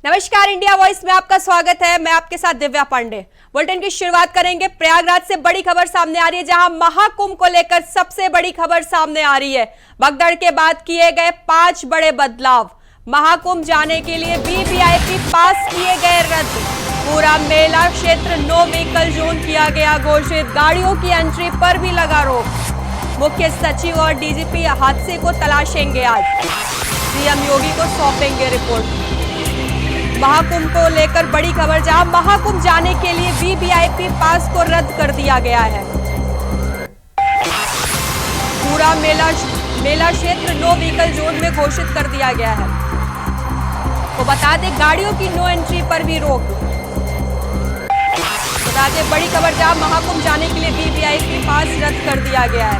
नमस्कार, India voice में आपका स्वागत है। मैं आपके साथ दिव्या पांडे। बुलेटिन की शुरुआत करेंगे प्रयागराज से। बड़ी खबर सामने आ रही है, जहां महाकुंभ को लेकर सबसे बड़ी खबर सामने आ रही है। भगदड़ के बाद किए गए 5 बड़े बदलाव। महाकुंभ जाने के लिए वीवीआईपी पास किए गए रद्द। पूरा मेला क्षेत्र नो व्हीकल जोन किया गया घोषित। गाड़ियों की एंट्री पर भी लगा रोक। मुख्य सचिव और डीजीपी हादसे को तलाशेंगे। आज सीएम योगी को सौंपेंगे रिपोर्ट। महाकुंभ को लेकर बड़ी खबर, जहां महाकुंभ जाने के लिए वीवीआईपी पास को रद्द कर दिया गया है। पूरा मेला क्षेत्र नो व्हीकल जोन में घोषित कर दिया गया है। तो बता दें, गाड़ियों की नो एंट्री पर भी रोक। बता दें, बड़ी खबर, जहां महाकुंभ जाने के लिए वीवीआईपी पास रद्द कर दिया गया है।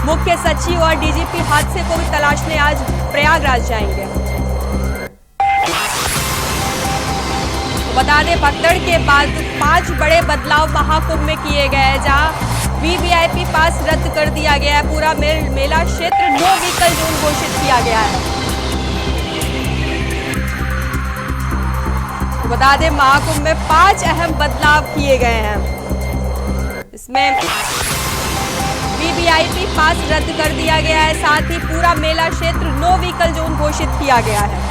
मुख्य सचिव और डीजीपी हादसे को भी तलाशने आज प्रयागराज जाएंगे। बता दें, भगदड़ के बाद 5 बड़े बदलाव महाकुंभ में किए गए हैं, जहां वीवीआईपी पास रद्द कर दिया गया है। पूरा मेला क्षेत्र नो व्हीकल जोन घोषित किया गया है। तो बता दें, महाकुंभ में 5 अहम बदलाव किए गए हैं। इसमें वीवीआईपी पास रद्द कर दिया गया है, साथ ही पूरा मेला क्षेत्र नो व्हीकल जोन घोषित किया गया है।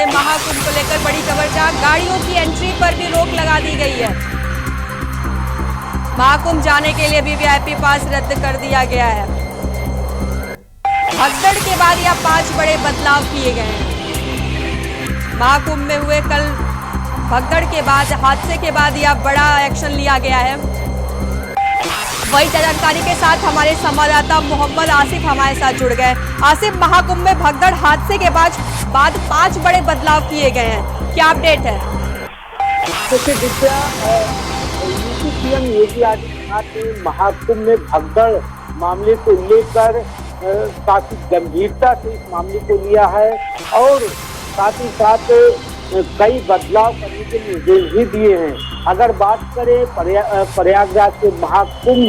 महाकुंभ को लेकर बड़ी खबर, जहां गाड़ियों की एंट्री पर भी रोक लगा दी गई है। महाकुंभ जाने के लिए वीवीआईपी पास रद्द कर दिया गया है। भगदड़ के बाद यह 5 बड़े बदलाव किए गए हैं। महाकुंभ में हुए कल भगदड़ के बाद, हादसे के बाद यह बड़ा एक्शन लिया गया है। वही जानकारी के साथ हमारे संवाददाता मोहम्मद आसिफ हमारे साथ जुड़ गए। आसिफ, महाकुंभ में भगदड़ हादसे के बाद 5 बड़े बदलाव किए गए हैं, क्या अपडेट है? देखिए दिव्या, यूपी सीएम योगी आदित्यनाथ ने महाकुंभ में भगदड़ मामले को लेकर काफी गंभीरता से इस मामले को लिया है और साथ ही साथ कई बदलाव करने के निर्देश भी दिए हैं। अगर बात करें प्रयागराज के महाकुंभ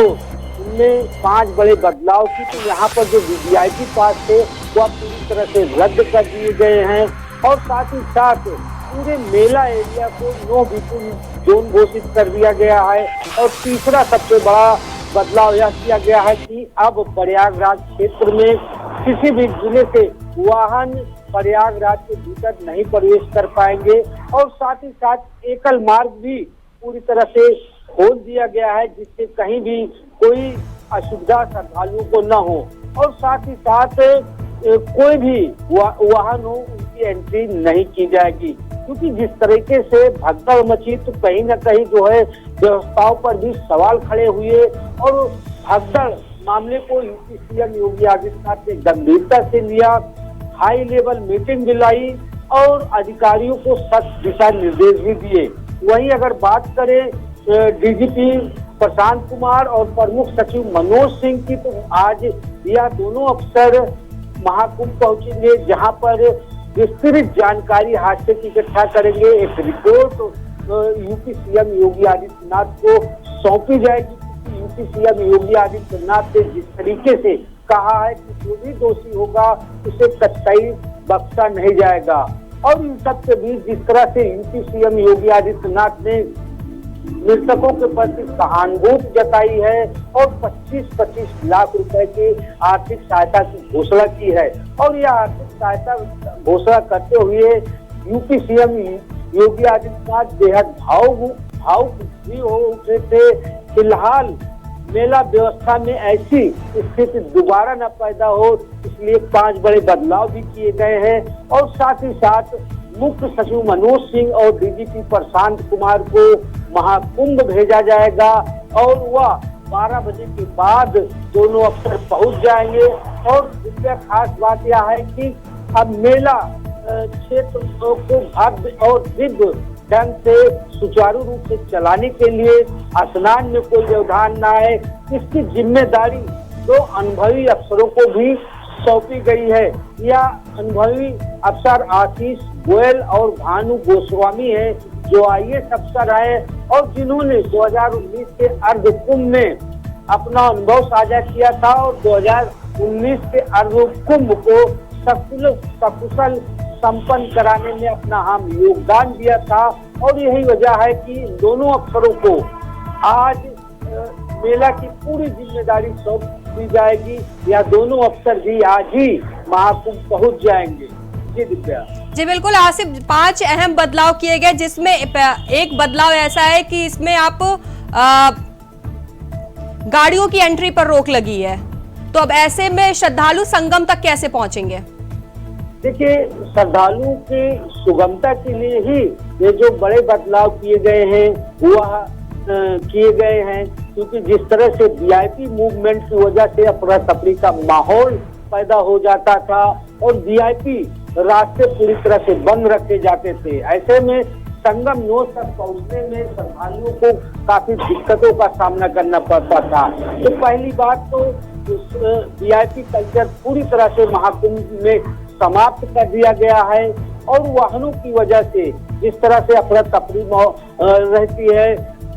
में 5 बड़े बदलाव की, तो यहाँ पर जो वीवीआईपी पास थे वो अब पूरी तरह से रद्द कर दिए गए हैं और साथ ही साथ पूरे मेला एरिया को नो व्हीकल जोन घोषित कर दिया गया है। और तीसरा सबसे बड़ा बदलाव यह किया गया है कि अब प्रयागराज क्षेत्र में किसी भी जिले से वाहन प्रयागराज के भीतर नहीं प्रवेश कर पाएंगे और साथ ही साथ एकल मार्ग भी पूरी तरह से खोल दिया गया है, जिससे कहीं भी कोई असुविधा श्रद्धालुओं को न हो और साथ ही साथ कोई भी वाहन हो उनकी एंट्री नहीं की जाएगी। क्योंकि जिस तरीके से भगदड़ मची, तो कहीं न कहीं जो है व्यवस्थाओं पर भी सवाल खड़े हुए और भगदड़ मामले को यूपी सीएम योगी आदित्यनाथ ने गंभीरता से लिया। हाई लेवल मीटिंग बुलाई और अधिकारियों को सख्त दिशा निर्देश भी दिए। वहीं अगर बात करें डीजीपी प्रशांत कुमार और प्रमुख सचिव मनोज सिंह की, तो आज यह दोनों अफसर महाकुंभ पहुंचेंगे, जहां पर विस्तृत जानकारी हादसे की इकट्ठा करेंगे। एक report UP CM Yogi Adityanath को सौंपी जाएगी। यूपी सीएम योगी आदित्यनाथ ने जिस तरीके से कहा है कि जो भी दोषी होगा उसे कतई बख्शा नहीं जाएगा। और इन सबके बीच जिस तरह से यूपी सीएम योगी आदित्यनाथ ने मृतकों के प्रति सहानुभूति जताई है और 25-25 लाख रुपए की आर्थिक सहायता की घोषणा की है और यह आर्थिक सहायता घोषणा करते हुए यूपी सीएम योगी आदित्यनाथ बेहद भावुक भी हो उठे थे। फिलहाल मेला व्यवस्था में ऐसी स्थिति दोबारा न पैदा हो, इसलिए 5 बड़े बदलाव भी किए गए हैं और साथ ही साथ मुख्य सचिव मनोज सिंह और डीजीपी प्रशांत कुमार को महाकुंभ भेजा जाएगा और वह 12 बजे के बाद दोनों अफसर पहुंच जाएंगे। और इसका खास बात यह है कि अब मेला क्षेत्र को भव्य और दिव्य ढंग से सुचारू रूप से चलाने के लिए स्नान में कोई व्यवधान न आए, इसकी जिम्मेदारी 2 अनुभवी अफसरों को भी सौंपी गई है। यह अनुभवी अफसर आशीष गोयल और भानु गोस्वामी है, जो IAS अफसर है और जिन्होंने 2019 के अर्ध कुंभ में अपना अनुभव साझा किया था और 2019 के अर्ध कुंभ को सकुशल संपन्न कराने में अपना अहम योगदान दिया था। और यही वजह है कि दोनों अफसरों को आज मेला की पूरी जिम्मेदारी सौंप दी जाएगी, या दोनों अफसर भी आज ही महाकुंभ पहुंच जाएंगे। जी दिव्या। जी बिल्कुल आसिफ, 5 अहम बदलाव किए गए, जिसमें एक बदलाव ऐसा है कि इसमें आप गाड़ियों की एंट्री पर रोक लगी है, तो अब ऐसे में श्रद्धालु संगम तक कैसे पहुंचेंगे? देखिए, श्रद्धालुओं की सुगमता के लिए ही ये जो बड़े बदलाव किए गए हैं वह किए गए हैं, क्योंकि जिस तरह से वीआईपी मूवमेंट की वजह से अफरा तफरी का माहौल पैदा हो जाता था और वीआईपी रास्ते पूरी तरह से बंद रखे जाते थे, ऐसे में संगम 9 तक पहुंचने में श्रद्धालुओं को काफी दिक्कतों का सामना करना पड़ता था। तो पहली बात तो वीआईपी कल्चर पूरी तरह से महाकुंभ में समाप्त कर दिया गया है, और वाहनों की वजह से जिस तरह से अफरा तफरी रहती है,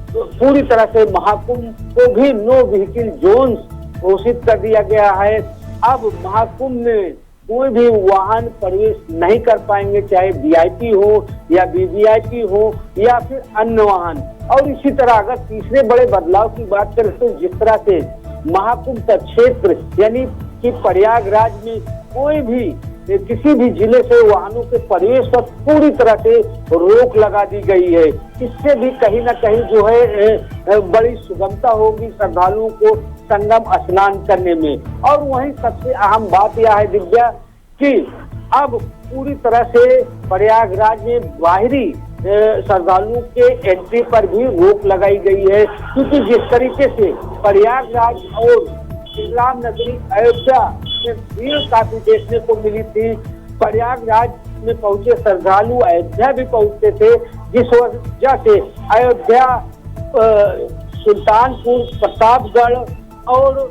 तो पूरी तरह से महाकुंभ को भी नो व्हीकल जोन घोषित कर दिया गया है। अब महाकुंभ में कोई भी वाहन प्रवेश नहीं कर पाएंगे, चाहे वीआईपी हो या वीवीआईपी हो या फिर अन्य वाहन। और इसी तरह अगर तीसरे बड़े बदलाव की बात करें तो जिस तरह से महाकुंभ का क्षेत्र यानी कि प्रयागराज में कोई भी किसी भी जिले से वाहनों के प्रवेश पर पूरी तरह से रोक लगा दी गई है। इससे भी कहीं ना कहीं जो है बड़ी सुगमता होगी श्रद्धालुओं को संगम स्नान करने में। और वहीं सबसे अहम बात यह है दिव्या कि अब पूरी तरह से प्रयागराज में बाहरी श्रद्धालुओं के एंट्री पर भी रोक लगाई गई है, क्योंकि जिस तरीके से प्रयागराज और इस्लाम नगरी अयोध्या में भीड़ काफी देखने को मिली थी, प्रयागराज में पहुंचे श्रद्धालु अयोध्या भी पहुंचते थे, जिस वजह से अयोध्या, सुल्तानपुर, प्रतापगढ़ और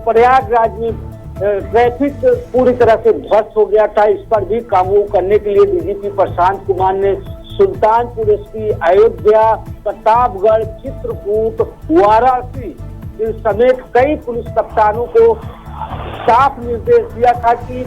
प्रयागराज में ट्रैफिक पूरी तरह से ध्वस्त हो गया था। इस पर भी काबू करने के लिए डीजीपी प्रशांत कुमार ने सुल्तानपुर एसपी, अयोध्या, प्रतापगढ़, चित्रकूट, वाराणसी समेत कई पुलिस कप्तानों को साफ निर्देश दिया था कि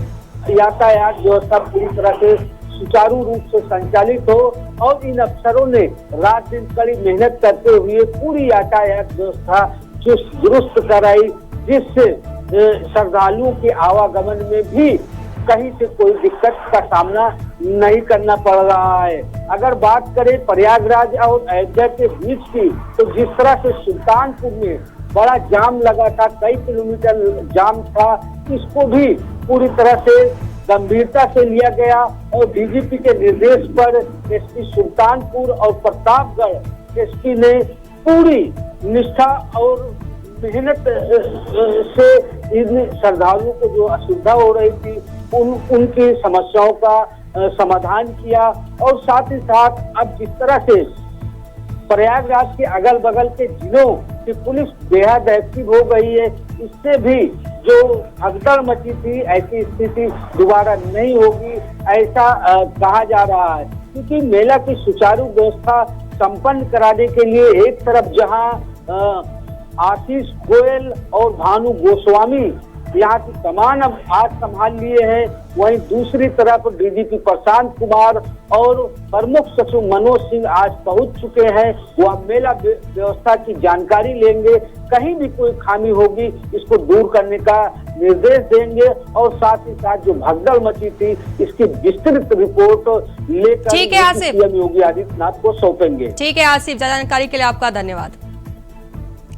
यातायात व्यवस्था पूरी तरह से सुचारू रूप से संचालित हो। और इन अफसरों ने रात दिन कड़ी मेहनत करते हुए पूरी यातायात व्यवस्था चुस्त दुरुस्त कराई, जिससे श्रद्धालुओं के आवागमन में भी कहीं से कोई दिक्कत का सामना नहीं करना पड़ रहा है। अगर बात करें प्रयागराज और अयोध्या के बीच की, तो जिस तरह से सुल्तानपुर में बड़ा जाम लगा था, कई किलोमीटर जाम था, इसको भी पूरी तरह से गंभीरता से लिया गया और डीजीपी के निर्देश पर एसपी सुल्तानपुर और प्रतापगढ़ एसपी ने पूरी निष्ठा और मेहनत से इन श्रद्धालुओं को जो असुविधा हो रही थी उनकी समस्याओं का समाधान किया। और साथ ही साथ अब जिस तरह से प्रयागराज के अगल बगल के जिलों की पुलिस बेहद एक्टिव हो गई है, इससे भी जो भगदड़ मची थी ऐसी स्थिति दोबारा नहीं होगी, ऐसा कहा जा रहा है। क्योंकि मेला की सुचारू व्यवस्था संपन्न कराने के लिए एक तरफ जहां आशीष गोयल और भानु गोस्वामी यहाँ की कमान अब आज संभाल लिए हैं, वहीं दूसरी तरफ डीजीपी प्रशांत कुमार और प्रमुख सचिव मनोज सिंह आज पहुंच चुके हैं। वह मेला व्यवस्था की जानकारी लेंगे, कहीं भी कोई खामी होगी इसको दूर करने का निर्देश देंगे और साथ ही साथ जो भगदड़ मची थी इसकी विस्तृत रिपोर्ट लेकर सीएम योगी आदित्यनाथ को सौंपेंगे। ठीक है आसिफ, जानकारी के लिए आपका धन्यवाद।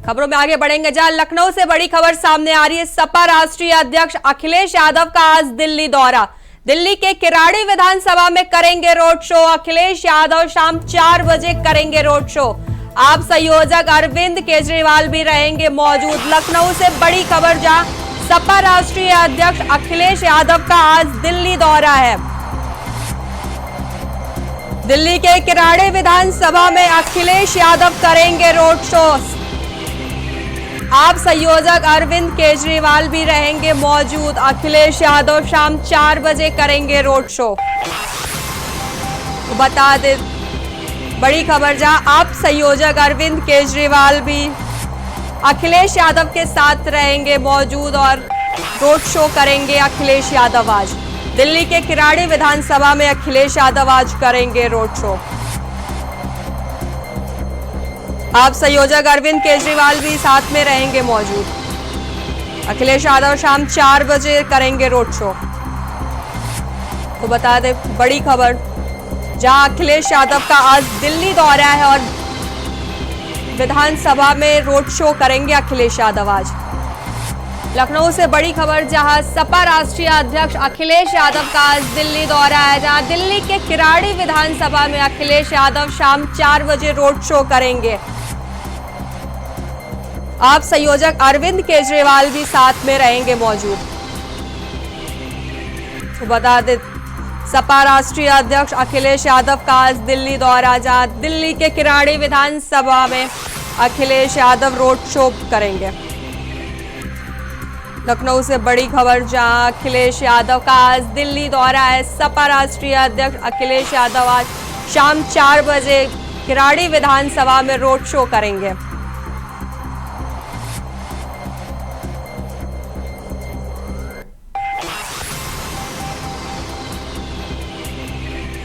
खबरों में आगे बढ़ेंगे, जहां लखनऊ से बड़ी खबर सामने आ रही है। सपा राष्ट्रीय अध्यक्ष अखिलेश यादव का आज दिल्ली दौरा। दिल्ली के किराड़ी विधानसभा में करेंगे रोड शो। अखिलेश यादव शाम 4 बजे करेंगे रोड शो। आप संयोजक अरविंद केजरीवाल भी रहेंगे मौजूद। लखनऊ से बड़ी खबर, जहां सपा राष्ट्रीय अध्यक्ष अखिलेश यादव का आज दिल्ली दौरा है। दिल्ली के किराड़ी विधानसभा में अखिलेश यादव करेंगे रोड शो। आप संयोजक अरविंद केजरीवाल भी रहेंगे मौजूद। अखिलेश यादव शाम 4 बजे करेंगे रोड शो। तो बता दे बड़ी खबर, जहां आप संयोजक अरविंद केजरीवाल भी अखिलेश यादव के साथ रहेंगे मौजूद और रोड शो करेंगे अखिलेश यादव आज। दिल्ली के किराड़ी विधानसभा में अखिलेश यादव आज करेंगे रोड शो। आप संयोजक अरविंद केजरीवाल भी साथ में रहेंगे मौजूद। अखिलेश यादव शाम 4 बजे करेंगे रोड शो। तो बता दें बड़ी खबर, जहां अखिलेश यादव का आज दिल्ली दौरा है और विधानसभा में रोड शो करेंगे अखिलेश यादव आज। लखनऊ से बड़ी खबर, जहां सपा राष्ट्रीय अध्यक्ष अखिलेश यादव का आज दिल्ली दौरा है, जहां दिल्ली के किराड़ी विधानसभा में अखिलेश यादव शाम 4 बजे रोड शो करेंगे। आप संयोजक अरविंद केजरीवाल भी साथ में रहेंगे मौजूद। तो बता दें सपा राष्ट्रीय अध्यक्ष अखिलेश यादव का आज दिल्ली दौरा, जहां दिल्ली के किराड़ी विधानसभा में अखिलेश यादव रोड शो करेंगे। लखनऊ से बड़ी खबर, जहां अखिलेश यादव का आज दिल्ली दौरा है। सपा राष्ट्रीय अध्यक्ष अखिलेश यादव आज शाम 4 बजे किराड़ी विधानसभा में रोड शो करेंगे।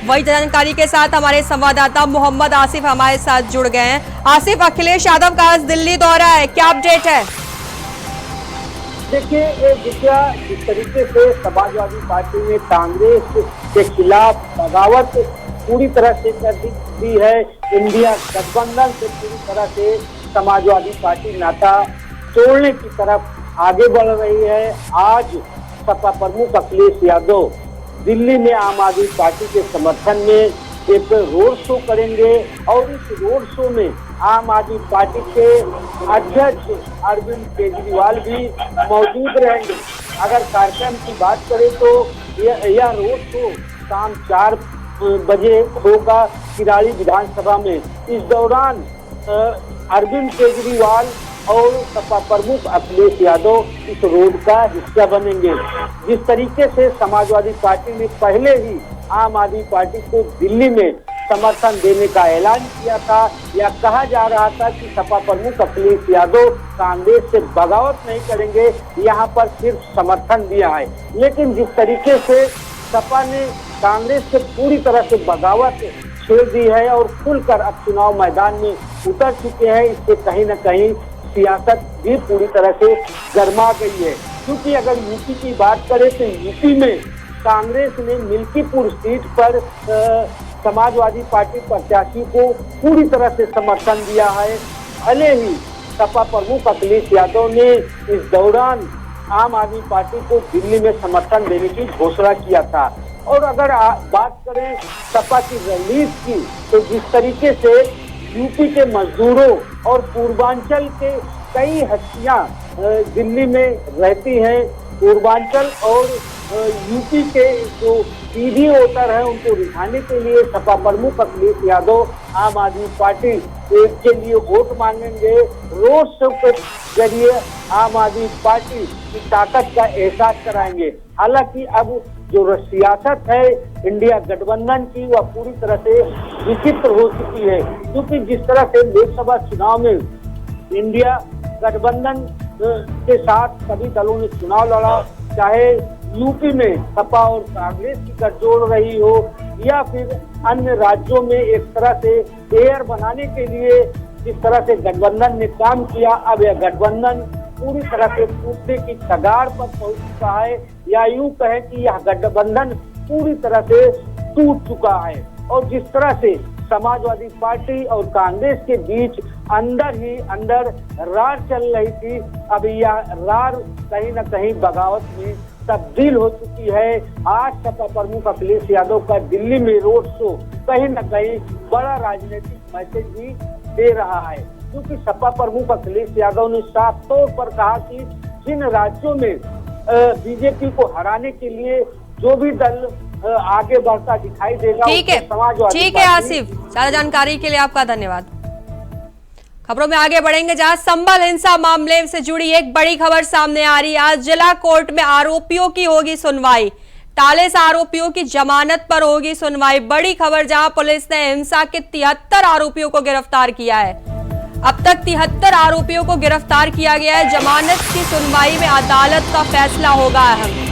वही जानकारी के साथ हमारे संवाददाता मोहम्मद आसिफ हमारे साथ जुड़ गए हैं। आसिफ, अखिलेश यादव का आज दिल्ली दौरा है, क्या अपडेट है? देखिए विद्या, जिस तरीके से समाजवादी पार्टी ने कांग्रेस के खिलाफ बगावत पूरी तरह से कर दी है, इंडिया गठबंधन से पूरी तरह से समाजवादी पार्टी नाता तोड़ने की तरफ आगे बढ़ रही है। आज सपा प्रमुख अखिलेश यादव दिल्ली में आम आदमी पार्टी के समर्थन में एक रोड शो करेंगे और इस रोड शो में आम आदमी पार्टी के अध्यक्ष अरविंद केजरीवाल भी मौजूद रहेंगे। अगर कार्यक्रम की बात करें तो यह रोड शो शाम 4 बजे होगा किराड़ी विधानसभा में। इस दौरान अरविंद केजरीवाल और सपा प्रमुख अखिलेश यादव इस रोड का हिस्सा बनेंगे। जिस तरीके से समाजवादी पार्टी ने पहले ही आम आदमी पार्टी को दिल्ली में समर्थन देने का ऐलान किया था, या कहा जा रहा था कि सपा प्रमुख अखिलेश यादव कांग्रेस से बगावत नहीं करेंगे, यहाँ पर सिर्फ समर्थन दिया है। लेकिन जिस तरीके से सपा ने कांग्रेस से पूरी तरह से बगावत छेड़ दी है और खुलकर अब चुनाव मैदान में उतर चुके हैं, इससे कहीं न कहीं सियासत भी पूरी तरह से गर्मा गई है। क्योंकि अगर यूपी की बात करें तो यूपी में कांग्रेस ने मिल्कीपुर सीट पर समाजवादी पार्टी प्रत्याशी को पूरी तरह से समर्थन दिया है। भले ही सपा प्रमुख अखिलेश यादव ने इस दौरान आम आदमी पार्टी को दिल्ली में समर्थन देने की घोषणा किया था। और अगर बात करें सपा की रणनीति की, तो जिस तरीके से यूपी के मजदूरों और पूर्वांचल के कई हस्तियां दिल्ली में रहती हैं, पूर्वांचल और यूपी के जो सीधी वोटर हैं उनको रिझाने के लिए सपा प्रमुख अखिलेश यादव आम आदमी पार्टी के लिए वोट मांगेंगे। रोड शो के जरिए आम आदमी पार्टी की ताकत का एहसास कराएंगे। हालांकि अब जो सियासत है इंडिया गठबंधन की, वह पूरी तरह से विचित्र हो चुकी है। क्योंकि जिस तरह से लोकसभा चुनाव में इंडिया गठबंधन के साथ सभी दलों ने चुनाव लड़ा, चाहे यूपी में सपा और कांग्रेस की गठजोड़ रही हो या फिर अन्य राज्यों में एक तरह से एयर बनाने के लिए जिस तरह से गठबंधन ने काम किया, अब यह गठबंधन पूरी तरह से टूटने की कगार पर पहुंच चुका है, या यूं कहें कि यह गठबंधन पूरी तरह से टूट चुका है। और जिस तरह से समाजवादी पार्टी और कांग्रेस के बीच अंदर ही अंदर रार चल रही थी, अब यह रार कहीं न कहीं बगावत में तब्दील हो चुकी है। आज सपा प्रमुख अखिलेश यादव का दिल्ली में रोड शो कहीं न कहीं बड़ा राजनीतिक मैसेज भी दे रहा है। क्योंकि सपा प्रमुख अखिलेश यादव ने साफ तौर पर कहा कि जिन राज्यों में बीजेपी को हराने के लिए जो भी दल आगे बढ़ता दिखाई देगा, ठीक है आसिफ, सारा जानकारी के लिए आपका धन्यवाद। खबरों में आगे बढ़ेंगे, जहां संभल हिंसा मामले से जुड़ी एक बड़ी खबर सामने आ रही है। आज जिला कोर्ट में आरोपियों की होगी सुनवाई, टाले से आरोपियों की जमानत पर होगी सुनवाई। बड़ी खबर, जहां पुलिस ने हिंसा के 73 आरोपियों को गिरफ्तार किया है। अब तक 73 आरोपियों को गिरफ्तार किया गया है। जमानत की सुनवाई में अदालत का फैसला होगा अहम।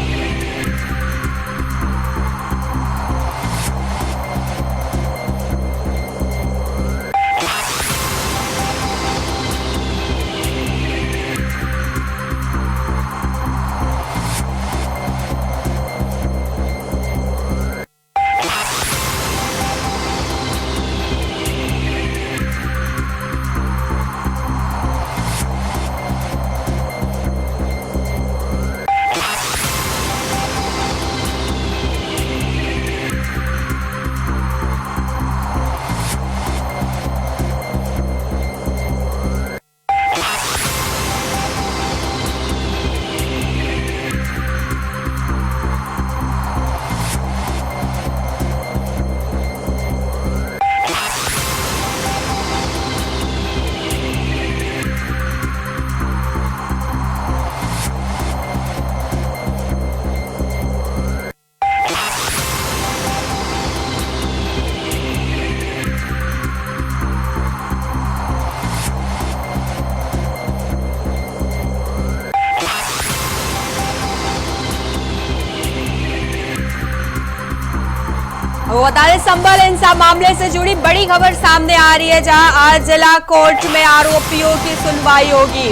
वो बता दें संभल हिंसा मामले से जुड़ी बड़ी खबर सामने आ रही है, जहां आज जिला कोर्ट में आरोपियों की सुनवाई होगी।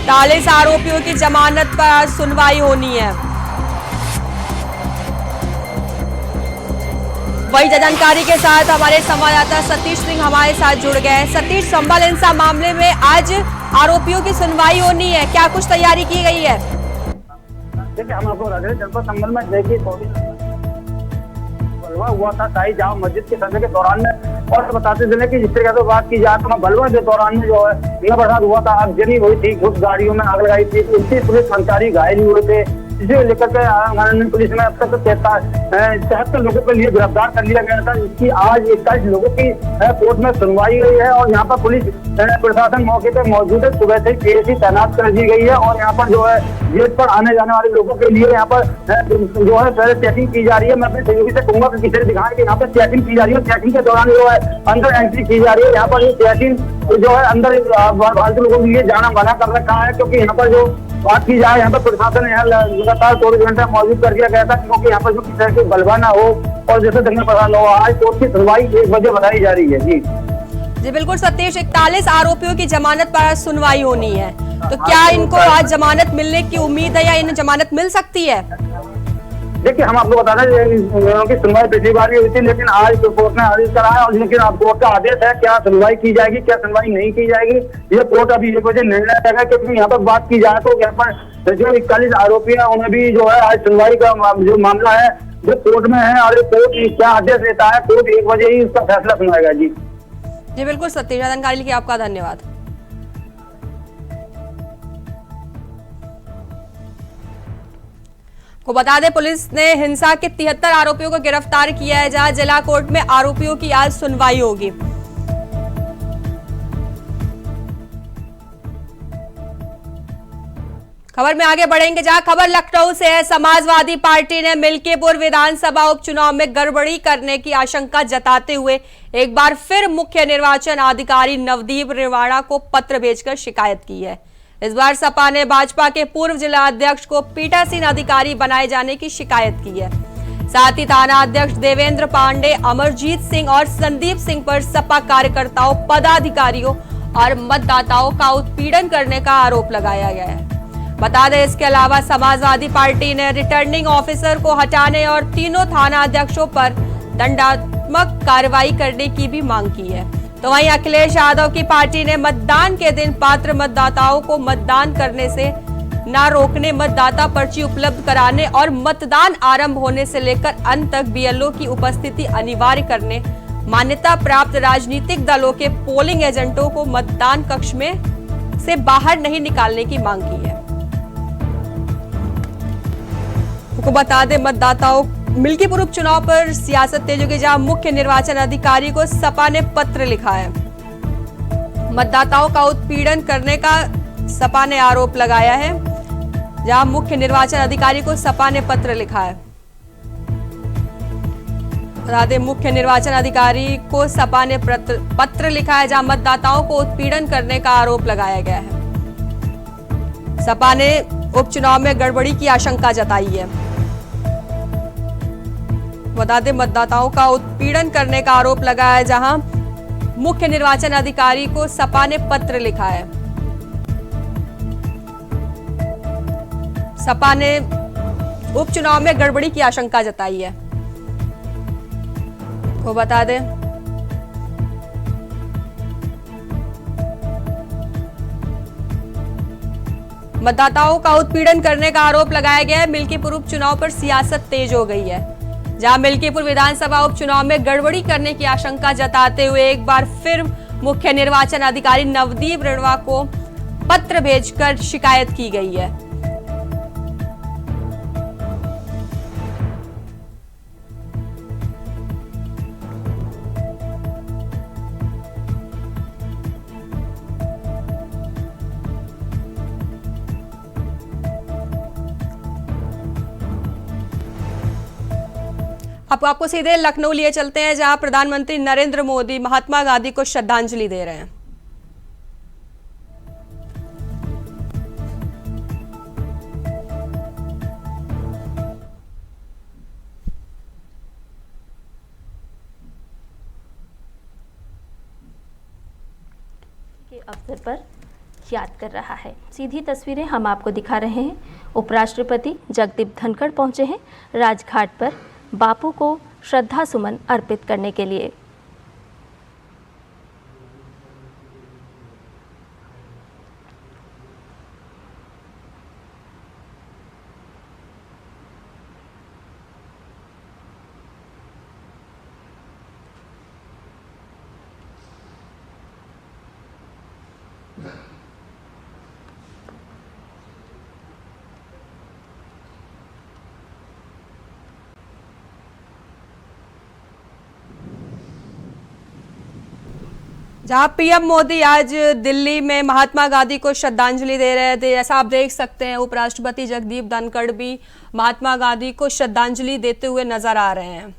40 आरोपियों की जमानत पर आज सुनवाई होनी है। वही जानकारी के साथ हमारे संवाददाता सतीश सिंह हमारे साथ जुड़ गए हैं। सतीश, संभल हिंसा मामले में आज आरोपियों की सुनवाई होनी है, क्या कुछ तैयारी की गई है? देखिए, हम आपको बता दें जनपद संभल में देखिए बलवा हुआ था शाही जामा मस्जिद के सर्वे के दौरान में, और बताते चले कि जिस तरह से बात की जाए तो बलवा के दौरान में जो है यह बरसात हुआ था, आगजनी हुई थी, कुछ गाड़ियों में आग लगाई थी, 29 पुलिस कर्मचारी घायल हुए थे, जिसे लेकर के पुलिस में अब तक 73 लोगों के लिए गिरफ्तार कर लिया गया था, जिसकी आज 21 लोगों की कोर्ट में सुनवाई हुई है। और यहाँ पर पुलिस प्रशासन मौके पर मौजूद है, सुबह से पीएसी तैनात कर दी गई है, और यहाँ पर जो है गेट पर आने जाने वाले लोगों के लिए यहाँ पर जो है पहले चेकिंग की जा रही है। मैं अपने सहयोगी से कहूंगा कि किसी दिखाएं कि यहाँ पर चेकिंग की जा रही है, चेकिंग के दौरान जो है अंदर एंट्री की जा रही है। यहाँ पर चेकिंग जो है अंदर फालतू लोगों के लिए जाना मना कर रखा है, क्योंकि यहाँ पर जो बात की जाए यहाँ पर प्रशासन यहाँ लगातार 24 घंटा मौजूद कर दिया गया था, क्योंकि यहाँ पर जो किसी तरह की बलवा ना हो और जैसे दंगे फसाद हो। आज कोर्ट की सुनवाई 1 बजे बताई जा रही है। जी बिल्कुल सतीश, 41 आरोपियों की जमानत पर आज सुनवाई होनी है, तो क्या इनको आज जमानत मिलने की उम्मीद है या इन्हें जमानत मिल सकती है? देखिए, हम आपको बता दें की सुनवाई पिछली बार भी हुई थी, लेकिन आज कोर्ट ने आदेश करा है, और लेकिन अब कोर्ट का आदेश है क्या सुनवाई की जाएगी क्या सुनवाई नहीं की जाएगी, ये कोर्ट अभी 1 बजे निर्णय लेगा। क्योंकि यहाँ पर बात की जाए तो यहाँ पर जो 41 आरोपी है उन्हें भी जो है आज सुनवाई का जो मामला है जो कोर्ट में है, और कोर्ट क्या आदेश देता है, कोर्ट 1 बजे ही उसका फैसला सुनाएगा। जी बिल्कुल सतीश, जानकारी के लिए आपका धन्यवाद। को बता दें पुलिस ने हिंसा के 73 आरोपियों को गिरफ्तार किया है, जहां जिला कोर्ट में आरोपियों की आज सुनवाई होगी। खबर में आगे बढ़ेंगे, जहां खबर लखनऊ से है। समाजवादी पार्टी ने मिल्कीपुर विधानसभा उपचुनाव में गड़बड़ी करने की आशंका जताते हुए एक बार फिर मुख्य निर्वाचन अधिकारी नवदीप रिवाणा को पत्र भेजकर शिकायत की है। इस बार सपा ने भाजपा के पूर्व जिला अध्यक्ष को पीठासीन अधिकारी बनाए जाने की शिकायत की है। साथ ही थाना अध्यक्ष देवेंद्र पांडे, अमरजीत सिंह और संदीप सिंह पर सपा कार्यकर्ताओं, पदाधिकारियों और मतदाताओं का उत्पीड़न करने का आरोप लगाया गया है। बता दें, इसके अलावा समाजवादी पार्टी ने रिटर्निंग ऑफिसर को हटाने और तीनों थाना अध्यक्षों पर दंडात्मक कार्रवाई करने की भी मांग की है। तो वहीं अखिलेश यादव की पार्टी ने मतदान के दिन पात्र मतदाताओं को मतदान करने से न रोकने, मतदाता पर्ची उपलब्ध कराने और मतदान आरंभ होने से लेकर अंत तक बीएलओ की उपस्थिति अनिवार्य करने, मान्यता प्राप्त राजनीतिक दलों के पोलिंग एजेंटों को मतदान कक्ष में से बाहर नहीं निकालने की मांग की है। आपको बता दें, मतदाताओं मिल्कीपुर उपचुनाव पर सियासत तेज हो गई, जहां मुख्य निर्वाचन अधिकारी को सपा ने पत्र लिखा है। मतदाताओं का उत्पीड़न करने का सपा ने आरोप लगाया है, जहां मुख्य निर्वाचन अधिकारी को सपा ने पत्र लिखा है। बता दें, मुख्य निर्वाचन अधिकारी को सपा ने पत्र लिखा है, जहां मतदाताओं को उत्पीड़न करने का आरोप लगाया गया है। सपा ने उपचुनाव में गड़बड़ी की आशंका जताई है। बता दें, मतदाताओं का उत्पीड़न करने का आरोप लगा है, जहां मुख्य निर्वाचन अधिकारी को सपा ने पत्र लिखा है। सपा ने उपचुनाव में गड़बड़ी की आशंका जताई है। वो बता दें, मतदाताओं का उत्पीड़न करने का आरोप लगाया गया है। मिल्कीपुर उपचुनाव पर सियासत तेज हो गई है, जहां मिल्कीपुर विधानसभा उपचुनाव में गड़बड़ी करने की आशंका जताते हुए एक बार फिर मुख्य निर्वाचन अधिकारी नवदीप रिवाणा को पत्र भेजकर शिकायत की गई है। अब आपको सीधे लखनऊ लिए चलते हैं, जहां प्रधानमंत्री नरेंद्र मोदी महात्मा गांधी को श्रद्धांजलि दे रहे हैं। अवसर पर याद कर रहा है। सीधी तस्वीरें हम आपको दिखा रहे हैं। उपराष्ट्रपति जगदीप धनखड़ पहुंचे हैं राजघाट पर बापू को श्रद्धा सुमन अर्पित करने के लिए। जहां पीएम मोदी आज दिल्ली में महात्मा गांधी को श्रद्धांजलि दे रहे थे, जैसा आप देख सकते हैं उपराष्ट्रपति जगदीप धनखड़ भी महात्मा गांधी को श्रद्धांजलि देते हुए नजर आ रहे हैं।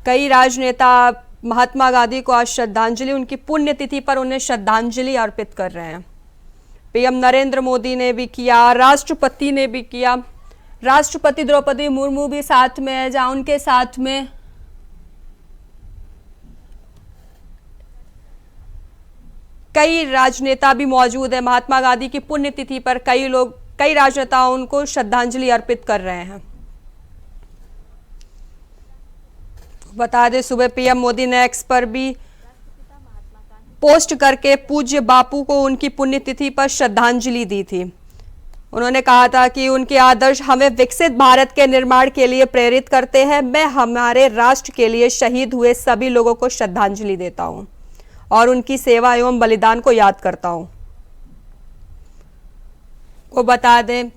कई राजनेता महात्मा गांधी को आज श्रद्धांजलि, उनकी पुण्यतिथि पर उन्हें श्रद्धांजलि अर्पित कर रहे हैं। पीएम नरेंद्र मोदी ने भी किया, राष्ट्रपति ने भी किया, राष्ट्रपति द्रौपदी मुर्मू भी साथ में है, जहां उनके साथ में कई राजनेता भी मौजूद है। महात्मा गांधी की पुण्यतिथि पर कई राजनेता उनको श्रद्धांजलि अर्पित कर रहे हैं। बता दें सुबह पीएम मोदी ने एक्स पर भी पोस्ट करके पूज्य बापू को उनकी पुण्यतिथि पर श्रद्धांजलि दी थी। उन्होंने कहा था कि उनके आदर्श हमें विकसित भारत के निर्माण के लिए प्रेरित करते हैं। मैं हमारे राष्ट्र के लिए शहीद हुए सभी लोगों को श्रद्धांजलि देता हूं और उनकी सेवा एवं बलिदान को याद करता हूं। को बता दें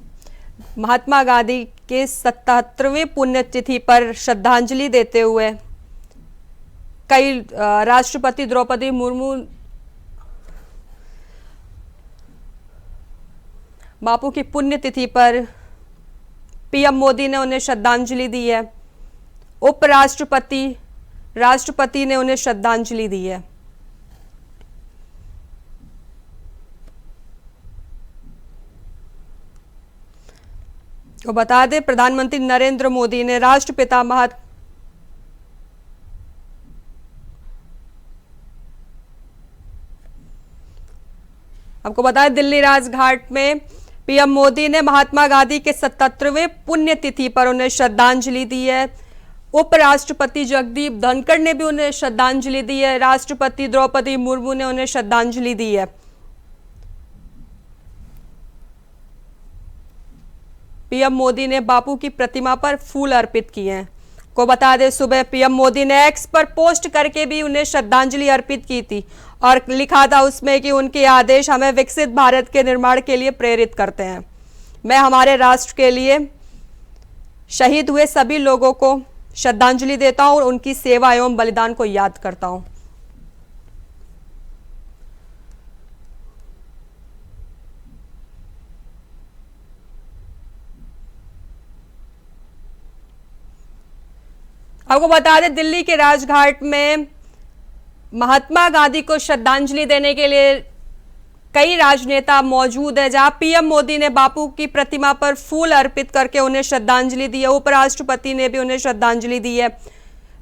महात्मा गांधी के 77वें पुण्यतिथि पर श्रद्धांजलि देते हुए कई राष्ट्रपति द्रौपदी मुर्मू बापू की पुण्यतिथि पर पीएम मोदी ने उन्हें श्रद्धांजलि दी है। राष्ट्रपति ने उन्हें श्रद्धांजलि दी है। तो बता दें प्रधानमंत्री नरेंद्र मोदी ने राष्ट्रपिता आपको बताएं दिल्ली राजघाट में पीएम मोदी ने महात्मा गांधी के 77वें पुण्यतिथि पर उन्हें श्रद्धांजलि दी है। उपराष्ट्रपति जगदीप धनखड़ ने भी उन्हें श्रद्धांजलि दी है। राष्ट्रपति द्रौपदी मुर्मू ने उन्हें श्रद्धांजलि दी है। पीएम मोदी ने बापू की प्रतिमा पर फूल अर्पित किए हैं। को बता दें सुबह पीएम मोदी ने एक्स पर पोस्ट करके भी उन्हें श्रद्धांजलि अर्पित की थी और लिखा था उसमें कि उनके आदेश हमें विकसित भारत के निर्माण के लिए प्रेरित करते हैं। मैं हमारे राष्ट्र के लिए शहीद हुए सभी लोगों को श्रद्धांजलि देता हूं और उनकी सेवा एवं बलिदान को याद करता हूं। आपको बता दें दिल्ली के राजघाट में महात्मा गांधी को श्रद्धांजलि देने के लिए कई राजनेता मौजूद है, जहां पीएम मोदी ने बापू की प्रतिमा पर फूल अर्पित करके उन्हें श्रद्धांजलि दी है। उपराष्ट्रपति ने भी उन्हें श्रद्धांजलि दी है।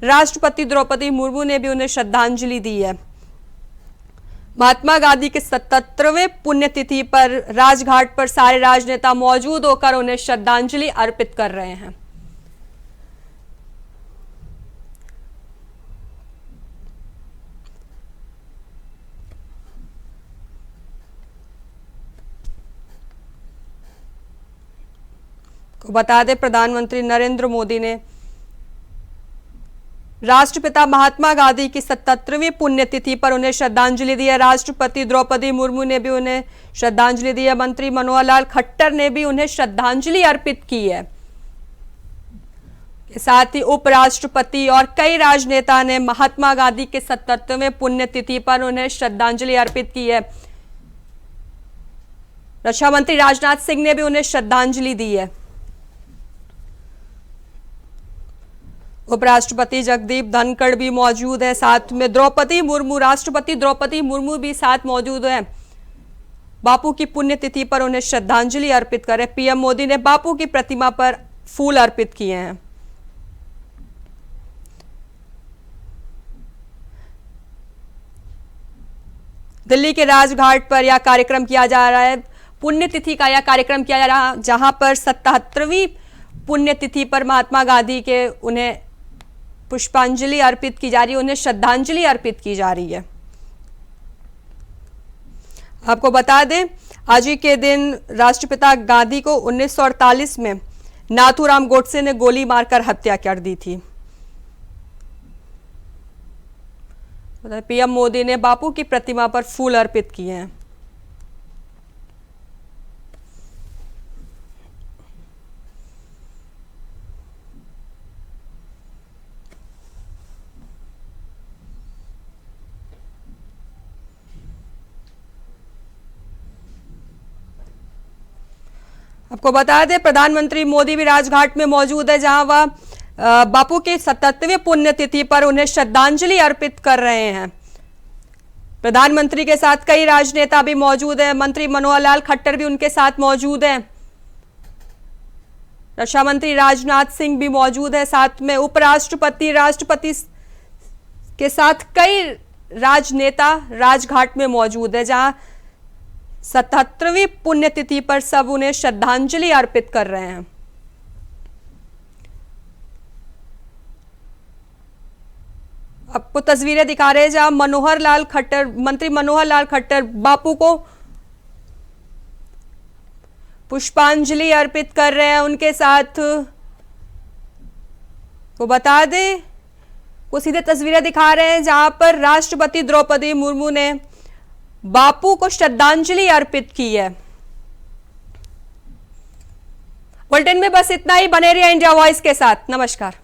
राष्ट्रपति द्रौपदी मुर्मू ने भी उन्हें श्रद्धांजलि दी है। महात्मा गांधी के 77वें पुण्यतिथि पर राजघाट पर सारे राजनेता मौजूद होकर उन्हें श्रद्धांजलि अर्पित कर रहे हैं। बता दें प्रधानमंत्री नरेंद्र मोदी ने राष्ट्रपिता महात्मा गांधी की 77वीं पुण्यतिथि पर उन्हें श्रद्धांजलि दी है। राष्ट्रपति द्रौपदी मुर्मू ने भी उन्हें श्रद्धांजलि दी है। मंत्री मनोहर लाल खट्टर ने भी उन्हें श्रद्धांजलि अर्पित की है। साथ ही उपराष्ट्रपति और कई राजनेता ने महात्मा गांधी के 77वें पुण्यतिथि पर उन्हें श्रद्धांजलि अर्पित की है। रक्षा मंत्री राजनाथ सिंह ने भी उन्हें श्रद्धांजलि दी है। उपराष्ट्रपति जगदीप धनखड़ भी मौजूद है, साथ में द्रौपदी मुर्मू, राष्ट्रपति द्रौपदी मुर्मू भी साथ मौजूद हैं। बापू की पुण्यतिथि पर उन्हें श्रद्धांजलि अर्पित करें। पीएम मोदी ने बापू की प्रतिमा पर फूल अर्पित किए हैं। दिल्ली के राजघाट पर यह कार्यक्रम किया जा रहा है। पुण्यतिथि का यह कार्यक्रम किया जा रहा है, जहां पर 77वीं पुण्यतिथि पर महात्मा गांधी के उन्हें पुष्पांजलि अर्पित की जा रही है, उन्हें श्रद्धांजलि अर्पित की जा रही है। आपको बता दें, आज ही के दिन राष्ट्रपिता गांधी को 1948 में नाथूराम गोडसे ने गोली मारकर हत्या कर दी थी। पीएम मोदी ने बापू की प्रतिमा पर फूल अर्पित किए हैं। आपको बता दें, प्रधानमंत्री मोदी भी राजघाट में मौजूद है, जहां वह बापू की 77वीं पुण्यतिथि पर उन्हें श्रद्धांजलि अर्पित कर रहे हैं। प्रधानमंत्री के साथ कई राजनेता भी मौजूद हैं। मंत्री मनोहर लाल खट्टर भी उनके साथ मौजूद हैं। रक्षा मंत्री राजनाथ सिंह भी मौजूद है। साथ में उपराष्ट्रपति, राष्ट्रपति के साथ कई राजनेता राजघाट में मौजूद है, जहां 77वीं पुण्यतिथि पर सब उन्हें श्रद्धांजलि अर्पित कर रहे हैं। आपको तस्वीरें दिखा रहे हैं, जहां मंत्री मनोहर लाल खट्टर बापू को पुष्पांजलि अर्पित कर रहे हैं। उनके साथ वो बता दें, वो सीधे तस्वीरें दिखा रहे हैं जहां पर राष्ट्रपति द्रौपदी मुर्मू ने बापू को श्रद्धांजलि अर्पित की है। बुलेटिन में बस इतना ही। बने रहिए इंडिया वॉइस के साथ। नमस्कार।